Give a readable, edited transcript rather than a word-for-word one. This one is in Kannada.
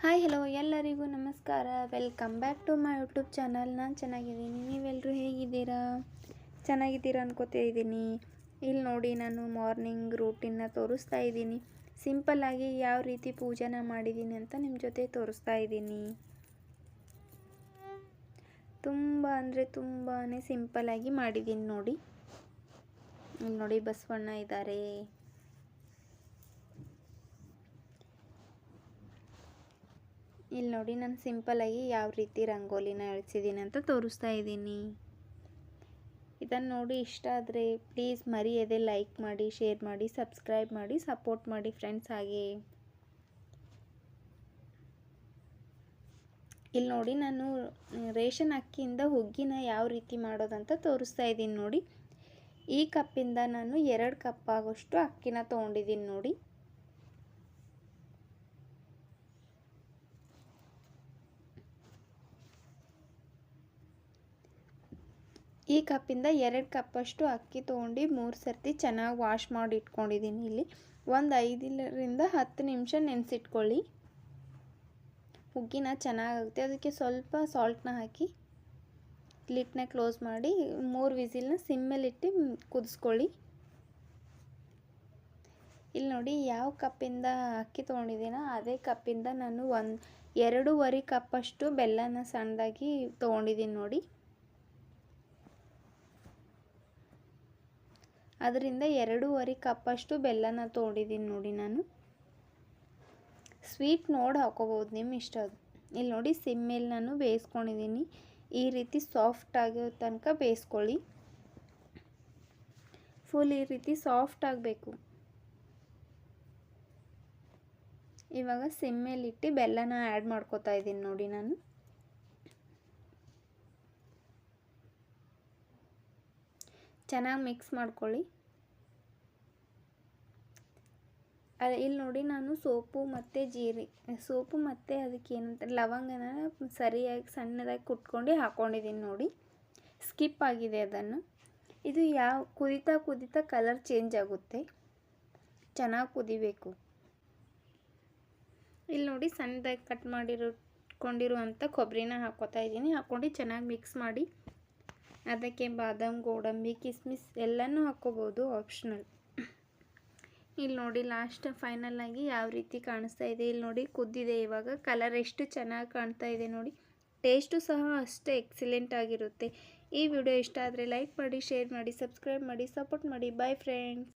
ಹಾಯ್ ಹಲೋ ಎಲ್ಲರಿಗೂ ನಮಸ್ಕಾರ. Welcome back to my YouTube channel. ನಾನು ಚೆನ್ನಾಗಿದ್ದೀನಿ, ನೀವೆಲ್ಲರೂ ಹೇಗಿದ್ದೀರಾ? ಚೆನ್ನಾಗಿದ್ದೀರಾ ಅನ್ಕೋತಾ ಇದ್ದೀನಿ. ಇಲ್ಲಿ ನೋಡಿ, ನಾನು ಮಾರ್ನಿಂಗ್ ರೂಟೀನ್ನ ತೋರಿಸ್ತಾ ಇದ್ದೀನಿ. ಸಿಂಪಲ್ಲಾಗಿ ಯಾವ ರೀತಿ ಪೂಜೆನ ಮಾಡಿದ್ದೀನಿ ಅಂತ ನಿಮ್ಮ ಜೊತೆ ತೋರಿಸ್ತಾ ಇದ್ದೀನಿ. ತುಂಬ ಅಂದರೆ ತುಂಬಾ ಸಿಂಪಲ್ಲಾಗಿ ಮಾಡಿದ್ದೀನಿ ನೋಡಿ. ಇಲ್ಲಿ ನೋಡಿ, ಬಸವಣ್ಣ ಇದ್ದಾರೆ. ಇಲ್ಲಿ ನೋಡಿ, ನಾನು ಸಿಂಪಲ್ಲಾಗಿ ಯಾವ ರೀತಿ ರಂಗೋಲಿನ ಇಳಿಸಿದ್ದೀನಿ ಅಂತ ತೋರಿಸ್ತಾ ಇದ್ದೀನಿ. ಇದನ್ನು ನೋಡಿ ಇಷ್ಟ ಆದರೆ ಪ್ಲೀಸ್ ಮರೆಯದೆ ಲೈಕ್ ಮಾಡಿ, ಶೇರ್ ಮಾಡಿ, ಸಬ್ಸ್ಕ್ರೈಬ್ ಮಾಡಿ, ಸಪೋರ್ಟ್ ಮಾಡಿ ಫ್ರೆಂಡ್ಸ್. ಹಾಗೆ ಇಲ್ಲಿ ನೋಡಿ, ನಾನು ರೇಷನ್ ಅಕ್ಕಿಯಿಂದ ಹುಗ್ಗಿನ ಯಾವ ರೀತಿ ಮಾಡೋದಂತ ತೋರಿಸ್ತಾ ಇದ್ದೀನಿ ನೋಡಿ. ಈ ಕಪ್ಪಿಂದ ನಾನು 2 ಕಪ್ ಆಗೋಷ್ಟು ಅಕ್ಕಿನ ತೊಗೊಂಡಿದ್ದೀನಿ ನೋಡಿ. ಈ ಕಪ್ಪಿಂದ 2 ಕಪ್ಪಷ್ಟು ಅಕ್ಕಿ ತೊಗೊಂಡು 3 ಸರ್ತಿ ಚೆನ್ನಾಗಿ ವಾಶ್ ಮಾಡಿ ಇಟ್ಕೊಂಡಿದ್ದೀನಿ. ಇಲ್ಲಿ ಒಂದು 5ರಿಂದ 10 ನಿಮಿಷ ನೆನೆಸಿಟ್ಕೊಳ್ಳಿ. ಹುಗ್ಗಿನ ಚೆನ್ನಾಗುತ್ತೆ. ಅದಕ್ಕೆ ಸ್ವಲ್ಪ ಸಾಲ್ಟ್ನ ಹಾಕಿ ಲಿಡ್ನ ಕ್ಲೋಸ್ ಮಾಡಿ 3 ವಿಸಿಲ್ನ ಸಿಮ್ಮೇಲಿಟ್ಟು ಕುದಿಸ್ಕೊಳ್ಳಿ. ಇಲ್ಲಿ ನೋಡಿ, ಯಾವ ಕಪ್ಪಿಂದ ಅಕ್ಕಿ ತೊಗೊಂಡಿದ್ದೀನೋ ಅದೇ ಕಪ್ಪಿಂದ ನಾನು 2.5 ಕಪ್ಪಷ್ಟು ಬೆಲ್ಲನ ಸಣ್ಣದಾಗಿ ತೊಗೊಂಡಿದ್ದೀನಿ ನೋಡಿ. ಅದರಿಂದ 2.5 ಕಪ್ಪಷ್ಟು ಬೆಲ್ಲನ ತೊಗೊಂಡಿದ್ದೀನಿ ನೋಡಿ. ನಾನು ಸ್ವೀಟ್ ನೋಡಿ ಹಾಕೋಬೋದು, ನಿಮ್ಮ ಇಷ್ಟ ಅದು. ಇಲ್ಲಿ ನೋಡಿ, ಸಿಮ್ಮೇಲೆ ನಾನು ಬೇಯಿಸ್ಕೊಂಡಿದ್ದೀನಿ. ಈ ರೀತಿ ಸಾಫ್ಟ್ ಆಗೋ ತನಕ ಬೇಯಿಸ್ಕೊಳ್ಳಿ. ಫುಲ್ ಈ ರೀತಿ ಸಾಫ್ಟ್ ಆಗಬೇಕು. ಇವಾಗ ಸಿಮ್ಮೇಲಿಟ್ಟು ಬೆಲ್ಲನ ಆ್ಯಡ್ ಮಾಡ್ಕೋತಾ ಇದ್ದೀನಿ ನೋಡಿ. ನಾನು ಚೆನ್ನಾಗಿ ಮಿಕ್ಸ್ ಮಾಡ್ಕೊಳ್ಳಿ. ಇಲ್ಲಿ ನೋಡಿ, ನಾನು ಸೋಪು ಮತ್ತು ಅದಕ್ಕೆ ಏನಂತ ಲವಂಗನ ಸರಿಯಾಗಿ ಸಣ್ಣದಾಗಿ ಕುಟ್ಕೊಂಡು ಹಾಕ್ಕೊಂಡಿದ್ದೀನಿ ನೋಡಿ. ಸ್ಕಿಪ್ ಆಗಿದೆ ಅದನ್ನು. ಇದು ಕುದೀತಾ ಕಲರ್ ಚೇಂಜ್ ಆಗುತ್ತೆ. ಚೆನ್ನಾಗಿ ಕುದಿಬೇಕು. ಇಲ್ಲಿ ನೋಡಿ, ಸಣ್ಣದಾಗಿ ಕಟ್ ಮಾಡಿಕೊಂಡಿರುವಂಥ ಕೊಬ್ಬರಿನ ಹಾಕ್ಕೋತಾ ಇದ್ದೀನಿ. ಹಾಕ್ಕೊಂಡು ಚೆನ್ನಾಗಿ ಮಿಕ್ಸ್ ಮಾಡಿ ಅದಕ್ಕೆ ಬಾದಾಮ್, ಗೋಡಂಬಿ, ಕಿಸ್ಮಿಸ್ ಎಲ್ಲನೂ ಹಾಕ್ಕೋಬೋದು, ಆಪ್ಷನಲ್. ಇಲ್ಲಿ ನೋಡಿ, ಲಾಸ್ಟ್ ಫೈನಲಾಗಿ ಯಾವ ರೀತಿ ಕಾಣಿಸ್ತಾ ಇದೆ. ಇಲ್ಲಿ ನೋಡಿ, ಕುದ್ದಿದೆ. ಇವಾಗ ಕಲರ್ ಎಷ್ಟು ಚೆನ್ನಾಗಿ ಕಾಣ್ತಾ ಇದೆ ನೋಡಿ. ಟೇಸ್ಟು ಸಹ ಅಷ್ಟೇ ಎಕ್ಸಲೆಂಟ್ ಆಗಿರುತ್ತೆ. ಈ ವಿಡಿಯೋ ಇಷ್ಟ ಆದರೆ ಲೈಕ್ ಮಾಡಿ, ಶೇರ್ ಮಾಡಿ, ಸಬ್ಸ್ಕ್ರೈಬ್ ಮಾಡಿ, ಸಪೋರ್ಟ್ ಮಾಡಿ. Bye friends.